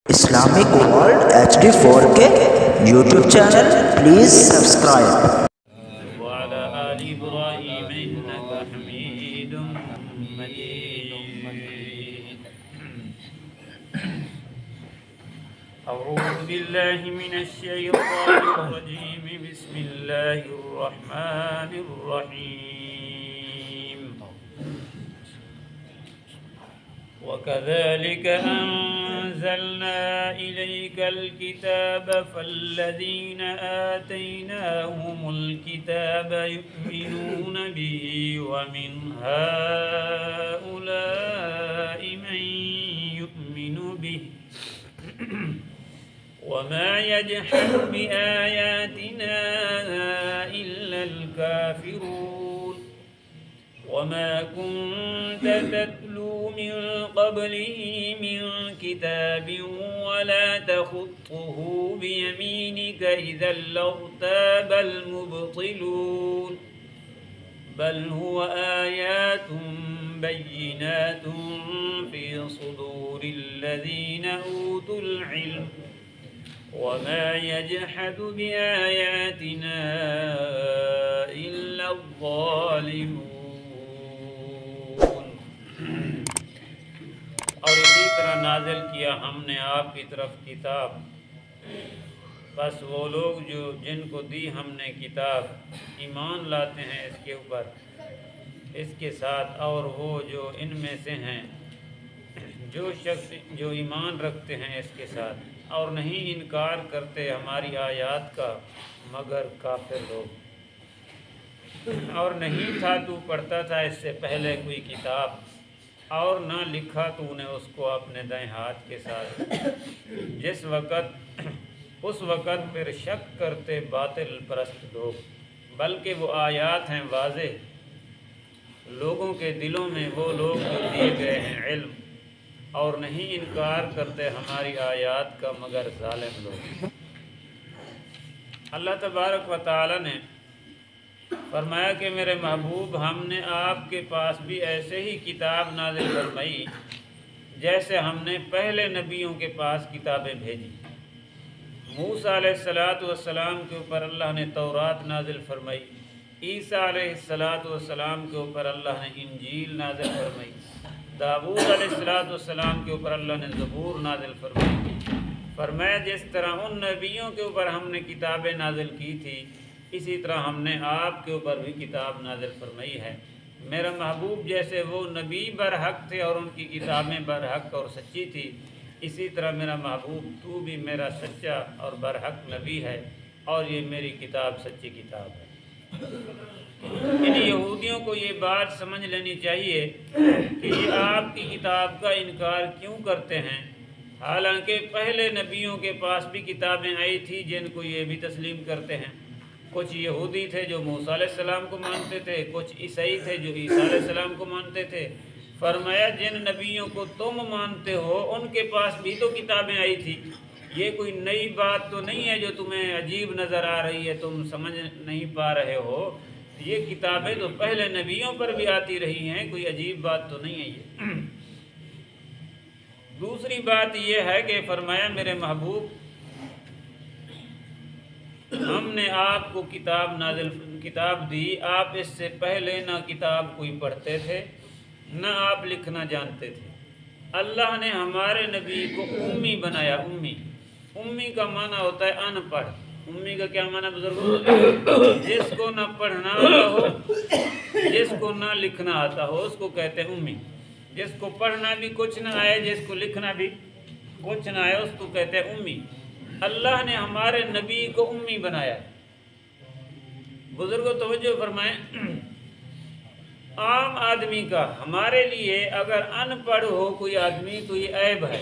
Islamic World HD 4K YouTube channel, please subscribe. وعلى آل إبراهيم إنك حميد مجيد. أعوذ بالله من الشيطان الرجيم. بسم الله الرحمن الرحيم. وكذلك أنزلنا إليك الكتاب فالذين آتيناهم الكتاب يؤمنون به ومن هؤلاء من يؤمن به وما يجحد بآياتنا إلا الكافرون. وما كنت تتلو من قبله من كتاب ولا تخطه بيمينك إذا لارتاب المبطلون. بل هو آيات بينات في صدور الذين أوتوا العلم وما يجحد بآياتنا إلا الظالمون. اور اسی طرح نازل کیا ہم نے آپ کی طرف کتاب، بس وہ لوگ جن کو دی ہم نے کتاب ایمان لاتے ہیں اس کے اوپر، اس کے ساتھ، اور وہ جو ان میں سے ہیں جو شخص جو ایمان رکھتے ہیں اس کے ساتھ، اور نہیں انکار کرتے ہماری آیات کا مگر کافر لوگ. اور نہیں تھا تو پڑھتا تھا اس سے پہلے کوئی کتاب، اور نہ لکھا تو نے اس کو اپنے دائیں ہاتھ کے ساتھ، اس وقت پھر شک کرتے باطل پرست لوگ. بلکہ وہ آیات ہیں واضح لوگوں کے دلوں میں، وہ لوگ جو دیے گئے ہیں علم، اور نہیں انکار کرتے ہماری آیات کا مگر ظالم لوگ. اللہ تبارک و تعالی نے فرمایا کہ میرے محبوب ہم نے آپ کے پاس بھی ایسے ہی کتاب نازل فرمائی جیسے ہم نے پہلے نبیوں کے پاس کتابیں بھیجی. موسیٰ علیہ السلام کے اوپر اللہ نے تورات نازل فرمائی، عیسیٰ علیہ السلام کے اوپر اللہ نے انجیل نازل فرمائی، داؤد علیہ السلام کے اوپر اللہ نے زبور نازل فرمائی. فرمایا جس طرح ان نبیوں کے اوپر ہم نے کتابیں نازل کی تھی اسی طرح ہم نے آپ کے اوپر بھی کتاب نازل فرمائی ہے. میرا محبوب جیسے وہ نبی برحق تھے اور ان کی کتابیں برحق اور سچی تھی، اسی طرح میرا محبوب تو بھی میرا سچا اور برحق نبی ہے، اور یہ میری کتاب سچی کتاب ہے. ان یہودیوں کو یہ بات سمجھ لینی چاہیے کہ یہ آپ کی کتاب کا انکار کیوں کرتے ہیں، حالانکہ پہلے نبیوں کے پاس بھی کتابیں آئی تھی جن کو یہ بھی تسلیم کرتے ہیں. کچھ یہودی تھے جو موسیٰ علیہ السلام کو مانتے تھے، کچھ عیسائی تھے جو عیسیٰ علیہ السلام کو مانتے تھے. فرمایا جن نبیوں کو تم مانتے ہو ان کے پاس بھی تو کتابیں آئی تھی، یہ کوئی نئی بات تو نہیں ہے جو تمہیں عجیب نظر آ رہی ہے، تم سمجھ نہیں پا رہے ہو. یہ کتابیں تو پہلے نبیوں پر بھی آتی رہی ہیں، کوئی عجیب بات تو نہیں ہے یہ. دوسری بات یہ ہے کہ فرمایا میرے محبوب ہم نے آپ کو کتاب دی، آپ اس سے پہلے نہ کتاب کوئی پڑھتے تھے نہ آپ لکھنا جانتے تھے. اللہ نے ہمارے نبی کو امی بنایا. امی کا معنی ہوتا ہے ان پڑھ. امی کا کیا معنی بزرگوں؟ جس کو نہ پڑھنا آتا ہو، جس کو نہ لکھنا آتا ہو اس کو کہتے ہیں امی. جس کو پڑھنا بھی کچھ نہ آئے، جس کو لکھنا بھی کچھ نہ آئے اس کو کہتے ہیں امی. اللہ نے ہمارے نبی کو امی بنایا. بزرگوں توجہ فرمائیں، عام آدمی کا ہمارے لیے اگر ان پڑھ ہو کوئی آدمی تو یہ عیب ہے.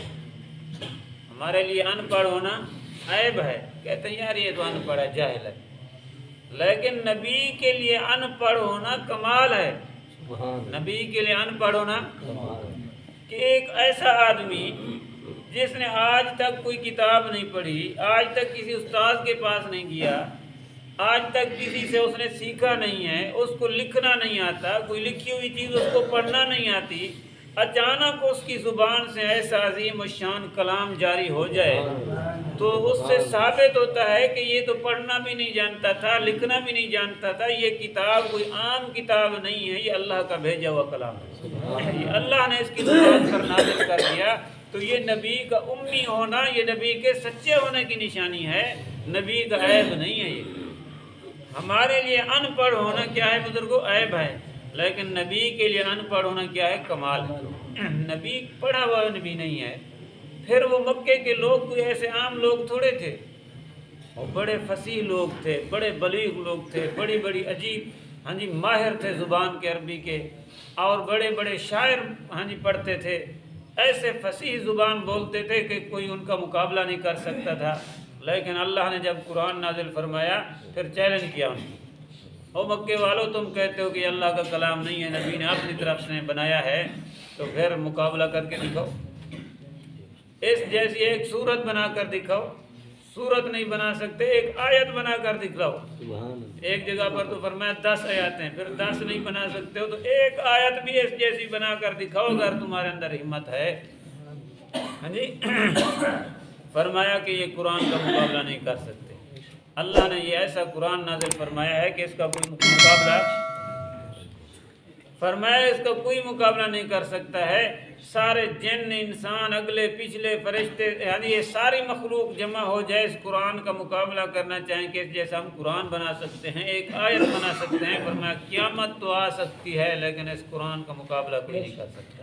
ہمارے لیے ان پڑھ ہونا عیب ہے، کہتے ہیں یار یہ تو ان پڑھ ہے، جاہل ہے. لیکن نبی کے لیے ان پڑھ ہونا کمال ہے. نبی کے لیے ان پڑھ ہونا کہ ایک ایسا آدمی جس نے آج تک کوئی کتاب نہیں پڑھی، آج تک کسی استاد کے پاس نہیں گیا، آج تک کسی سے اس نے سیکھا نہیں ہے، اس کو لکھنا نہیں آتا، کوئی لکھی ہوئی چیز اس کو پڑھنا نہیں آتی، اچانک اس کی زبان سے ایسا عظیم الشان کلام جاری ہو جائے تو اس سے ثابت ہوتا ہے کہ یہ تو پڑھنا بھی نہیں جانتا تھا، لکھنا بھی نہیں جانتا تھا، یہ کتاب کوئی عام کتاب نہیں ہے، یہ اللہ کا بھیجا ہوا کلام ہے، یہ اللہ نے اس کی زبان پر نازل کر دیا۔ تو یہ نبی کا امی ہونا، یہ نبی کے سچے ہونے کی نشانی ہے، نبی کا عیب نہیں ہے۔ یہ ہمارے لیے ان پڑھ ہونا کیا ہے بزرگوں؟ عیب ہے، لیکن نبی کے لیے ان پڑھ ہونا کیا ہے؟ کمال ہے۔ نبی پڑھا ہوا نبی نہیں ہے۔ پھر وہ مکے کے لوگ کوئی ایسے عام لوگ تھوڑے تھے، اور بڑے فصیح لوگ تھے، بڑے بلیغ لوگ تھے، بڑی بڑی عجیب ماہر تھے زبان کے عربی کے، اور بڑے بڑے شاعر پڑھتے تھے، ایسے فصیح زبان بولتے تھے کہ کوئی ان کا مقابلہ نہیں کر سکتا تھا۔ لیکن اللہ نے جب قرآن نازل فرمایا پھر چیلنج کیا ان کو، او مکے والو تم کہتے ہو کہ اللہ کا کلام نہیں ہے، نبی نے اپنی طرف سے بنایا ہے، تو پھر مقابلہ کر کے دکھاؤ، اس جیسی ایک صورت بنا کر دکھاؤ۔ صورت نہیں بنا سکتے، ایک آیت بنا کر دکھاؤ۔ ایک جگہ پر تو فرمایا 10 آیاتیں، پھر 10 نہیں بنا سکتے ہو تو ایک آیت بھی اس جیسی بنا کر دکھاؤ اگر تمہارے اندر ہمت ہے۔ فرمایا کہ یہ قرآن کا مقابلہ نہیں کر سکتے۔ اللہ نے یہ ایسا قرآن نازل فرمایا ہے کہ اس کا کوئی مقابلہ، فرمایا اس کا کوئی مقابلہ نہیں کر سکتا ہے۔ سارے جن، انسان، اگلے پچھلے فرشتے، یہ ساری مخلوق جمع ہو جائے اس قرآن کا مقابلہ کرنا چاہیں کہ اس جیسا ہم قرآن بنا سکتے ہیں، ایک آیت بنا سکتے ہیں، فرمایا قیامت تو آ سکتی ہے لیکن اس قرآن کا مقابلہ کوئی نہیں کر سکتا۔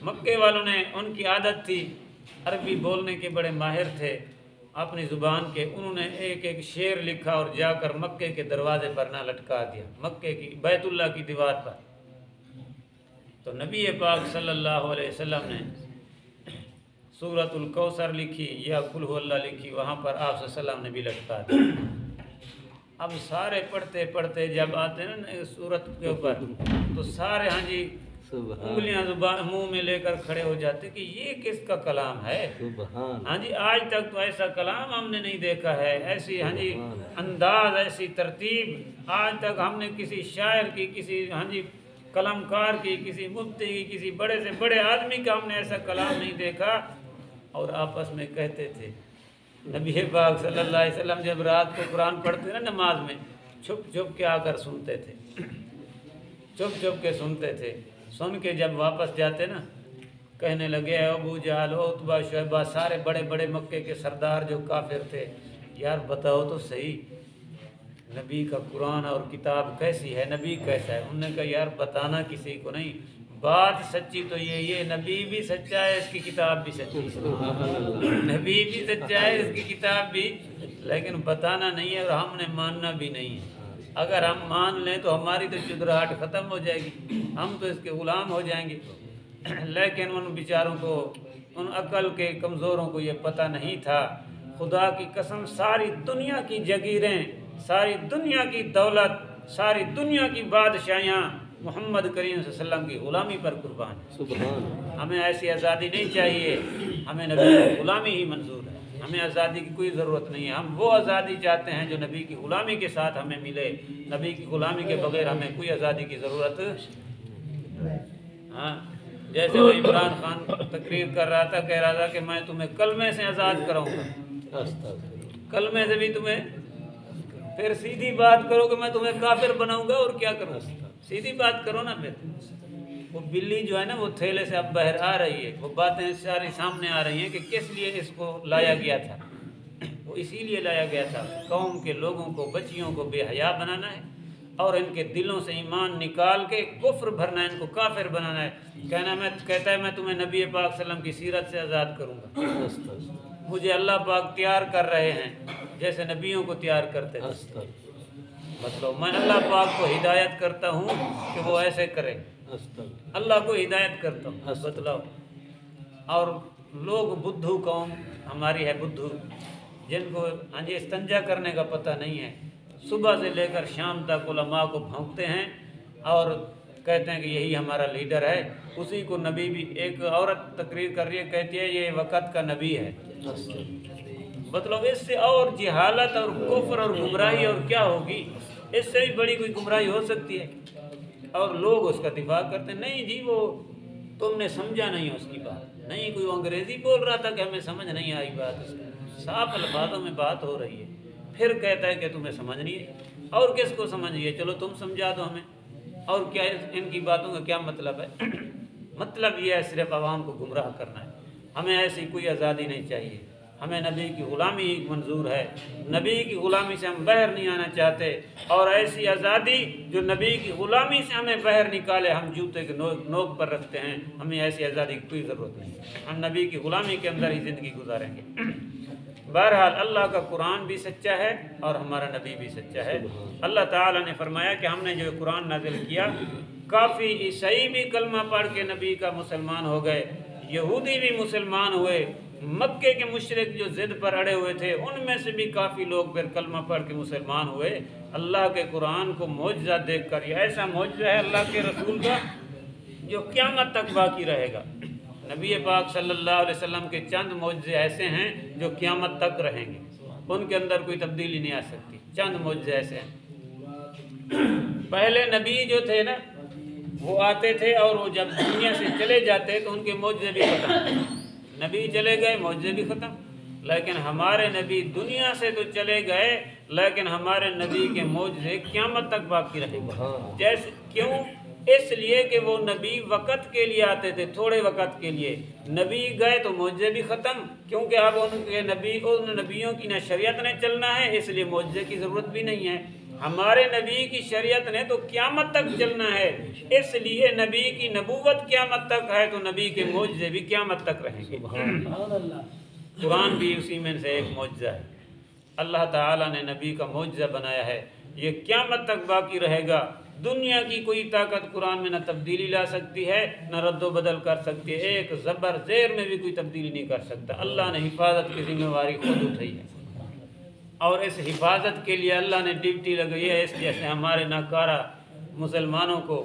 مکے والوں نے، ان کی عادت تھی، عربی بولنے کے بڑے ماہر تھے اپنی زبان کے، انہوں نے ایک ایک شعر لکھا اور جا کر مکے کے دروازے پر نہ لٹکا دیا، مکے کی بیت اللہ کی دیوار پر۔ تو نبی پاک صلی اللہ علیہ وسلم نے سورۃ الکوثر لکھی یا قل ھو اللہ لکھی، وہاں پر آپ صلی اللہ علیہ وسلم نے بھی لٹکا دیا۔ اب سارے پڑھتے پڑھتے جب آتے ہیں نا سورت کے اوپر تو سارے انگلیاں منہ میں لے کر کھڑے ہو جاتے کہ یہ کس کا کلام ہے؟ آج تک تو ایسا کلام ہم نے نہیں دیکھا ہے، ایسی انداز، ایسی ترتیب آج تک ہم نے کسی شاعر کی، کسی قلمکار کی، کسی مفتی کی، کسی بڑے سے بڑے آدمی کا ہم نے ایسا کلام نہیں دیکھا۔ اور آپس میں کہتے تھے، نبی پاک صلی اللہ علیہ وسلم جب رات کو قرآن پڑھتے نا نماز میں، چھپ چھپ کے آ کر سنتے تھے، چھپ چھپ کے سنتے تھے، سن کے جب واپس جاتے نا کہنے لگے ابو جہل، عتبہ، شعبہ، سارے بڑے بڑے مکے کے سردار جو کافر تھے، یار بتاؤ تو صحیح نبی کا قرآن اور کتاب کیسی ہے، نبی کیسا ہے؟ انہوں نے کہا یار بتانا کسی کو نہیں، بات سچی تو یہ نبی بھی سچا ہے، اس کی کتاب بھی سچی ہے، نبی بھی سچا ہے، اس کی کتاب بھی، لیکن بتانا نہیں ہے اور ہم نے ماننا بھی نہیں ہے۔ اگر ہم مان لیں تو ہماری تو چدراہٹ ختم ہو جائے گی، ہم تو اس کے غلام ہو جائیں گے۔ لیکن ان بیچاروں کو، ان عقل کے کمزوروں کو یہ پتہ نہیں تھا۔ خدا کی قسم ساری دنیا کی جگیریں، ساری دنیا کی دولت، ساری دنیا کی بادشاہیاں محمد کریم صلی اللہ علیہ وسلم کی غلامی پر قربان ہیں۔ ہمیں ایسی آزادی نہیں چاہیے، ہمیں نبی کی غلامی ہی منظور ہے، ہمیں آزادی کی کوئی ضرورت نہیں ہے۔ ہم وہ آزادی چاہتے ہیں جو نبی کی غلامی کے ساتھ ہمیں ملے، نبی کی غلامی کے بغیر ہمیں کوئی آزادی کی ضرورت۔ جیسے وہ عمران خان تقریر کر رہا تھا، کہہ رہا تھا کہ میں تمہیں کلمے سے آزاد کراؤں گا، کلمے سے بھی تمہیں، پھر سیدھی بات کرو کہ میں تمہیں کافر بناؤں گا، اور کیا کروں؟ سیدھی بات کرو نا۔ پھر وہ بلی جو ہے نا وہ تھیلے سے اب باہر آ رہی ہے، وہ باتیں ساری سامنے آ رہی ہیں کہ کس لیے اس کو لایا گیا تھا۔ وہ اسی لیے لایا گیا تھا، قوم کے لوگوں کو، بچیوں کو بے حیا بنانا ہے اور ان کے دلوں سے ایمان نکال کے کفر بھرنا ہے، ان کو کافر بنانا ہے۔ کہتا ہے میں تمہیں نبی پاک صلی اللہ علیہ وسلم کی سیرت سے آزاد کروں گا، مجھے اللہ پاک تیار کر رہے ہیں جیسے نبیوں کو تیار کرتے تھے۔ مطلب میں اللہ پاک کو ہدایت کرتا ہوں کہ وہ ایسے کرے، اللہ کو ہدایت کرتا ہوں، بتلاؤ۔ اور لوگ بدھو قوم ہماری ہے، بدھو، جن کو استنجا کرنے کا پتہ نہیں ہے، صبح سے لے کر شام تک علماء کو بھونکتے ہیں اور کہتے ہیں کہ یہی ہمارا لیڈر ہے، اسی کو نبی بھی۔ ایک عورت تقریر کر رہی ہے، کہتی ہے یہ وقت کا نبی ہے۔ مطلب اس سے اور جہالت اور کفر اور گمراہی اور کیا ہوگی؟ اس سے بھی بڑی کوئی گمراہی ہو سکتی ہے؟ اور لوگ اس کا دفاع کرتے ہیں، نہیں جی وہ تم نے سمجھا نہیں اس کی بات، نہیں کوئی انگریزی بول رہا تھا کہ ہمیں سمجھ نہیں آئی بات، اس کی صاف الفاظوں میں بات ہو رہی ہے، پھر کہتا ہے کہ تمہیں سمجھ نہیں آئی، اور کس کو سمجھیے، چلو تم سمجھا دو ہمیں، اور کیا ان کی باتوں کا کیا مطلب ہے؟ مطلب یہ ہے صرف عوام کو گمراہ کرنا ہے، ہمیں ایسی کوئی آزادی نہیں چاہیے، ہمیں نبی کی غلامی ہی منظور ہے، نبی کی غلامی سے ہم باہر نہیں آنا چاہتے، اور ایسی آزادی جو نبی کی غلامی سے ہمیں باہر نکالے ہم جوتے کے نوک پر رکھتے ہیں، ہمیں ایسی آزادی کی کوئی ضرورت نہیں، ہم نبی کی غلامی کے اندر ہی زندگی گزاریں گے۔ بہرحال اللہ کا قرآن بھی سچا ہے اور ہمارا نبی بھی سچا ہے۔ اللہ تعالیٰ نے فرمایا کہ ہم نے جو قرآن نازل کیا، کافی عیسائی بھی کلمہ پڑھ کے نبی کا مسلمان ہو گئے، یہودی بھی مسلمان ہوئے، مکے کے مشرک جو ضد پر اڑے ہوئے تھے ان میں سے بھی کافی لوگ پھر کلمہ پڑھ کے مسلمان ہوئے، اللہ کے قرآن کو معجزہ دیکھ کر۔ یہ ایسا معجزہ ہے اللہ کے رسول کا جو قیامت تک باقی رہے گا۔ نبی پاک صلی اللہ علیہ وسلم کے چند معجزے ایسے ہیں جو قیامت تک رہیں گے، ان کے اندر کوئی تبدیلی نہیں آ سکتی، چند معجزے ایسے ہیں۔ پہلے نبی جو تھے نا وہ آتے تھے اور وہ جب دنیا سے چلے جاتے تو ان کے معجزے بھی ختم، نبی چلے گئے معجزے بھی ختم، لیکن ہمارے نبی دنیا سے تو چلے گئے لیکن ہمارے نبی کے معجزے قیامت تک باقی رہیں گے۔ جیسے کیوں؟ اس لیے کہ وہ نبی وقت کے لیے آتے تھے، تھوڑے وقت کے لیے، نبی گئے تو معجزے بھی ختم، کیونکہ اب ان نبیوں کی نہ شریعت نے چلنا ہے، اس لیے معجزے کی ضرورت بھی نہیں ہے۔ ہمارے نبی کی شریعت نے تو قیامت تک چلنا ہے، اس لیے نبی کی نبوت قیامت تک ہے تو نبی کے معجزے بھی قیامت تک رہیں گے۔ قرآن بھی اسی میں سے ایک معجزہ ہے، اللہ تعالیٰ نے نبی کا معجزہ بنایا ہے، یہ قیامت تک باقی رہے گا۔ دنیا کی کوئی طاقت قرآن میں نہ تبدیلی لا سکتی ہے نہ رد و بدل کر سکتی ہے، ایک زبر زیر میں بھی کوئی تبدیلی نہیں کر سکتا۔ اللہ نے حفاظت کی ذمہ داری خود اٹھائی ہے، اور اس حفاظت کے لیے اللہ نے ڈیوٹی لگائی ہے، اس لیے سے ہمارے ناکارہ مسلمانوں کو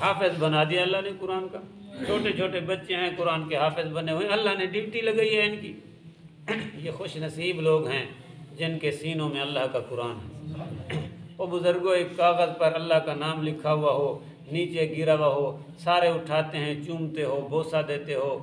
حافظ بنا دیا اللہ نے قرآن کا، چھوٹے چھوٹے بچے ہیں قرآن کے حافظ بنے ہوئے، اللہ نے ڈیوٹی لگائی ہے ان کی۔ یہ خوش نصیب لوگ ہیں جن کے سینوں میں اللہ کا قرآن ہے۔ وہ بزرگوں ایک کاغذ پر اللہ کا نام لکھا ہوا ہو، نیچے گرا ہوا ہو، سارے اٹھاتے ہیں، چومتے ہو، بوسہ دیتے ہو،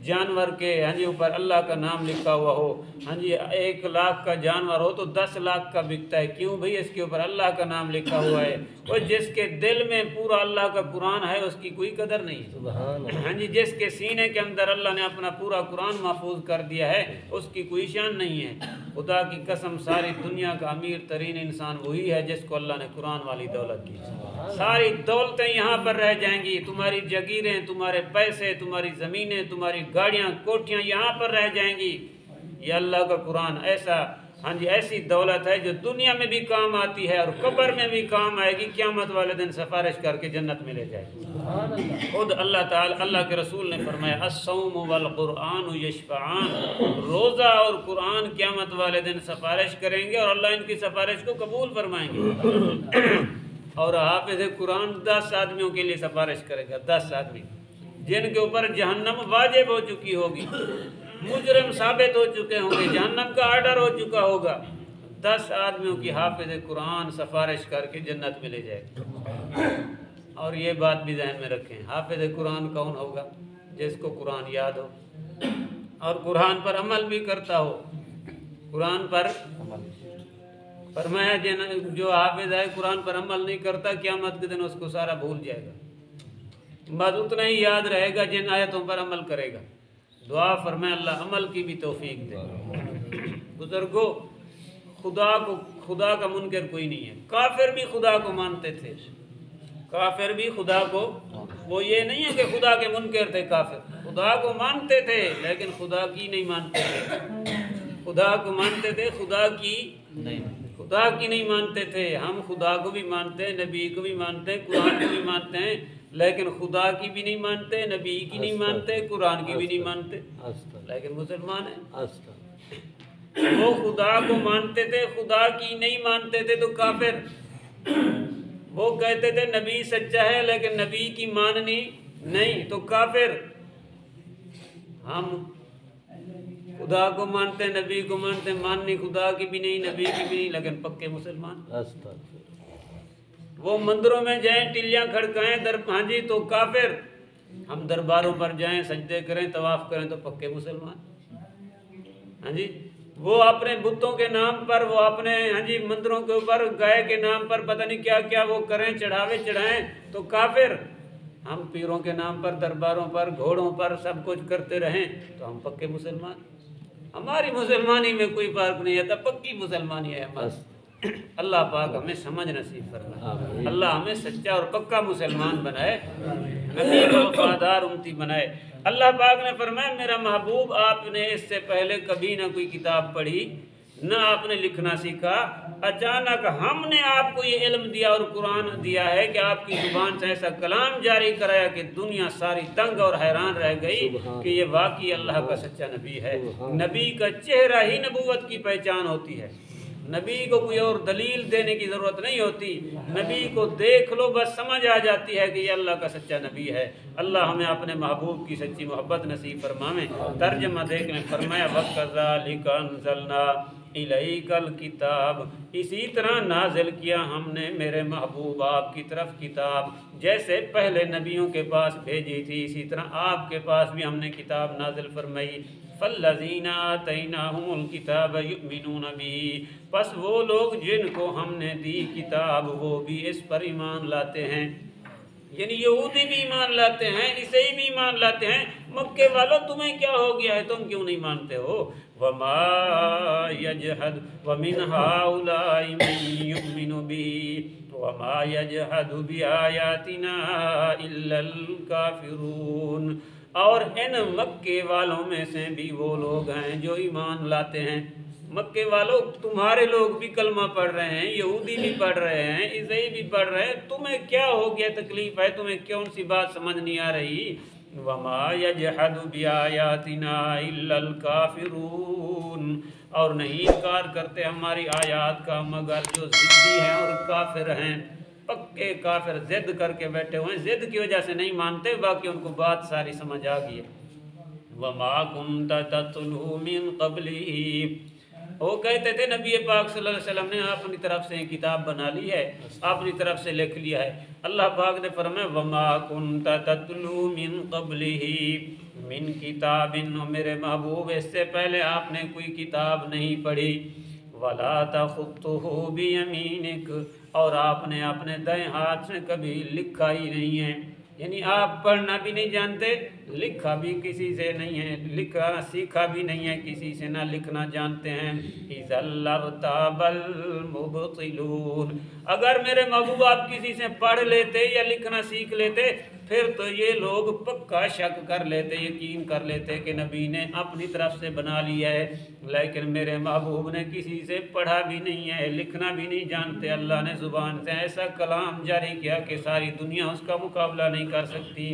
جانور کے اوپر اللہ کا نام لکھا ہوا ہو، 1,00,000 کا جانور ہو تو 10 لاکھ کا بکتا ہے، کیوں بھئی؟ اس کے اوپر اللہ کا نام لکھا ہوا ہے۔ اور جس کے دل میں پورا اللہ کا قرآن ہے اس کی کوئی قدر نہیں ہے، جس کے سینے کے اندر اللہ نے اپنا پورا قرآن محفوظ کر دیا ہے اس کی کوئی شان نہیں ہے۔ خدا کی قسم ساری دنیا کا امیر ترین انسان وہی ہے جس کو اللہ نے قرآن والی دولت دی۔ ساری دولتیں یہاں پر رہ جائیں گی، تمہاری جگیریں، تمہارے پیسے، تمہاری زمینیں، تمہاری گاڑیاں، کوٹیاں یہاں پر رہ جائیں گی، یہ اللہ کا قرآن ایسی دولت ہے جو دنیا میں بھی کام آتی ہے اور قبر میں بھی کام آئے گی، قیامت والے دن سفارش کر کے جنت میں لے جائے گی۔ خود اللہ تعالی، اللہ کے رسول نے فرمایا الصوم والقرآن یشفعان، روزہ اور قرآن قیامت والے دن سفارش کریں گے اور اللہ ان کی سفارش کو قبول فرمائیں گے۔ اور حافظ قرآن 10 آدمیوں کے لیے سفارش کرے گا، 10 آدمی جن کے اوپر جہنم واجب ہو چکی ہوگی، مجرم ثابت ہو چکے ہوں گے، جہنم کا آرڈر ہو چکا ہوگا، 10 آدمیوں کی حافظ قرآن سفارش کر کے جنت میں لے جائے گا۔ اور یہ بات بھی ذہن میں رکھیں، حافظ قرآن کون ہوگا؟ جس کو قرآن یاد ہو اور قرآن پر عمل بھی کرتا ہو۔ قرآن پر فرمایا جو حافظ ہے قرآن پر عمل نہیں کرتا قیامت کے دن اس کو سارا بھول جائے گا، بس اتنا ہی یاد رہے گا جن آیتوں پر عمل کرے گا۔ دعا فرمائے اللہ عمل کی بھی توفیق دے۔ بزرگوں، خدا کا منکر کوئی نہیں ہے، کافر بھی خدا کو مانتے تھے، کافر بھی خدا کو، وہ یہ نہیں ہے کہ خدا کے منکر تھے کافر، خدا کو مانتے تھے لیکن خدا کی نہیں مانتے تھے، خدا کو مانتے تھے، خدا کی نہیں مانتے تھے۔ ہم خدا کو بھی مانتے ہیں، نبی کو بھی مانتے ہیں، قرآن کو بھی مانتے ہیں، لیکن خدا کی بھی نہیں مانتے، نبی کی نہیں مانتے، قرآن کی بھی نہیں مانتے، لیکن مسلمان ہیں۔ وہ خدا کو مانتے تھے، خدا کی نہیں مانتے تھے تو کافر۔ وہ کہتے تھے نبی سچا ہے لیکن نبی کی ماننی نہیں تو کافر۔ ہم خدا کو مانتے ہیں، نبی کو مانتے ہیں، ماننی خدا کی بھی نہیں، نبی کی بھی نہیں، لیکن پکے مسلمان۔ وہ مندروں میں جائیں ٹلیاں کھڑکائیں ہاں جی تو کافر، ہم درباروں پر جائیں سجدے کریں طواف کریں تو پکے مسلمان۔ ہاں جی وہ اپنے بتوں کے نام پر، وہ اپنے ہاں جی مندروں کے اوپر گائے کے نام پر پتہ نہیں کیا کیا وہ کریں، چڑھاوے چڑھائیں تو کافر۔ ہم پیروں کے نام پر درباروں پر گھوڑوں پر سب کچھ کرتے رہیں تو ہم پکے مسلمان۔ ہماری مسلمانی میں کوئی فرق نہیں ہے، پکی مسلمانی ہے بس۔ اللہ پاک ہمیں سمجھ نصیب فرمائے، اللہ ہمیں سچا اور پکا مسلمان بنائے، نبی کا وفادار امتی بنائے۔ اللہ پاک نے فرمایا میرا محبوب آپ نے اس سے پہلے کبھی نہ کوئی کتاب پڑھی، نہ آپ نے لکھنا سیکھا، اچانک ہم نے آپ کو یہ علم دیا اور قرآن دیا ہے کہ آپ کی زبان سے ایسا کلام جاری کرایا کہ دنیا ساری دنگ اور حیران رہ گئی کہ یہ واقعی اللہ کا سچا نبی ہے۔ نبی کا چہرہ ہی نبوت کی پہچان ہوتی ہے، نبی کو کوئی اور دلیل دینے کی ضرورت نہیں ہوتی، نبی کو دیکھ لو بس سمجھ آ جاتی ہے کہ یہ اللہ کا سچا نبی ہے۔ اللہ ہمیں اپنے محبوب کی سچی محبت نصیب فرمائے۔ ترجمہ دیکھ لیں، فرمایا وَكَذَلِكَ أَنزَلْنَا إِلَيْكَ الْكِتَابَ، اسی طرح نازل کیا ہم نے میرے محبوب آپ کی طرف کتاب، جیسے پہلے نبیوں کے پاس بھیجی تھی اسی طرح آپ کے پاس بھی ہم نے کتاب نازل فرمائی۔ فَالَّذِينَ آتَيْنَاهُمُ الْكِتَابَ يُؤْمِنُونَ بِهِ، پس وہ لوگ جن کو ہم نے دی کتاب وہ بھی اس پر ایمان لاتے ہیں، یعنی یہودی بھی ایمان لاتے ہیں، عیسائی بھی ایمان لاتے ہیں۔ مکے والوں تمہیں کیا ہو گیا ہے، تم کیوں نہیں مانتے ہو؟ وَمَا يَجْحَدُ وَمِنْ هَؤُلَاءِ مَن يُؤْمِنُ بِهِ وَمَا يَجْحَدُ بِآيَاتِنَا إِلَّا الْكَافِرُونَ، اور ان مکے والوں میں سے بھی وہ لوگ ہیں جو ایمان لاتے ہیں۔ مکے والوں تمہارے لوگ بھی کلمہ پڑھ رہے ہیں، یہودی بھی پڑھ رہے ہیں، عیسائی بھی پڑھ رہے ہیں، تمہیں کیا ہو گیا، تکلیف ہے، تمہیں کون سی بات سمجھ نہیں آ رہی؟ وَمَا يَجْحَدُ بِآيَاتِنَا إِلَّا الْكَافِرُونَ، اور نہیں انکار کرتے ہماری آیات کا مگر جو ضدی ہیں اور کافر ہیں، پکے کافر ضد کر کے بیٹھے ہوئے ہیں، ضد کی وجہ سے نہیں مانتے، باقی ان کو بات ساری سمجھ آ گئی ہے۔ وَمَا كُنْتَ تَتْلُو مِنْ قَبْلِهِ، وہ کہتے تھے نبی پاک صلی اللہ علیہ وسلم نے اپنی طرف سے کتاب بنا لی ہے، اپنی طرف سے لکھ لیا ہے۔ اللہ پاک نے فرمایا وَمَا كُنْتَ تَتْلُو مِنْ قَبْلِهِ مِنْ كِتَابٍ، میرے محبوب اس سے پہلے آپ نے کوئی کتاب نہیں پڑھی، وَلَا تَخُطُّهُ بِيَمِينِكَ، اور آپ نے اپنے دائیں ہاتھ سے کبھی لکھا ہی نہیں ہے، یعنی آپ پڑھنا بھی نہیں جانتے، لکھا بھی کسی سے نہیں ہے، لکھنا سیکھا بھی نہیں ہے کسی سے، نہ لکھنا جانتے ہیں۔ اِذَا لَارْتَابَ الْمُبْطِلُونَ، اگر میرے محبوب آپ کسی سے پڑھ لیتے یا لکھنا سیکھ لیتے پھر تو یہ لوگ پکا شک کر لیتے، یقین کر لیتے کہ نبی نے اپنی طرف سے بنا لیا ہے، لیکن میرے محبوب نے کسی سے پڑھا بھی نہیں ہے، لکھنا بھی نہیں جانتے، اللہ نے زبان سے ایسا کلام جاری کیا کہ ساری دنیا اس کا مقابلہ نہیں کر سکتی۔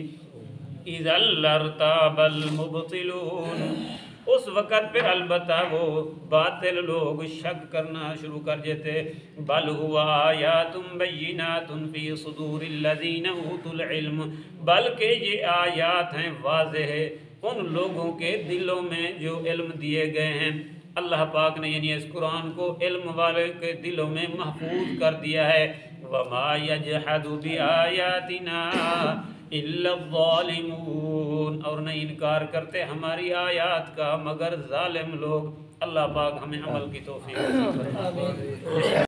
اِذَا لَارْتَابَ الْمُبْطِلُونَ، اس وقت پھر البتہ وہ باطل لوگ شک کرنا شروع کر دیتے۔ بَلْ هُوَ آیَاتٌ بَیِّنَاتٌ فِی صُدُورِ الَّذِینَ أُوتُوا الْعِلْمَ، بلکہ یہ آیات ہیں واضح ہے ان لوگوں کے دلوں میں جو علم دیے گئے ہیں۔ اللہ پاک نے یعنی اس قرآن کو علم والے کے دلوں میں محفوظ کر دیا ہے۔ وَمَا يَجْحَدُ بِآیَاتِنَا إِلَّا الظَّالِمُونَ، اور نہیں انکار کرتے ہماری آیات کا مگر ظالم لوگ۔ اللہ پاک ہمیں عمل کی توفیق عطا فرمائے۔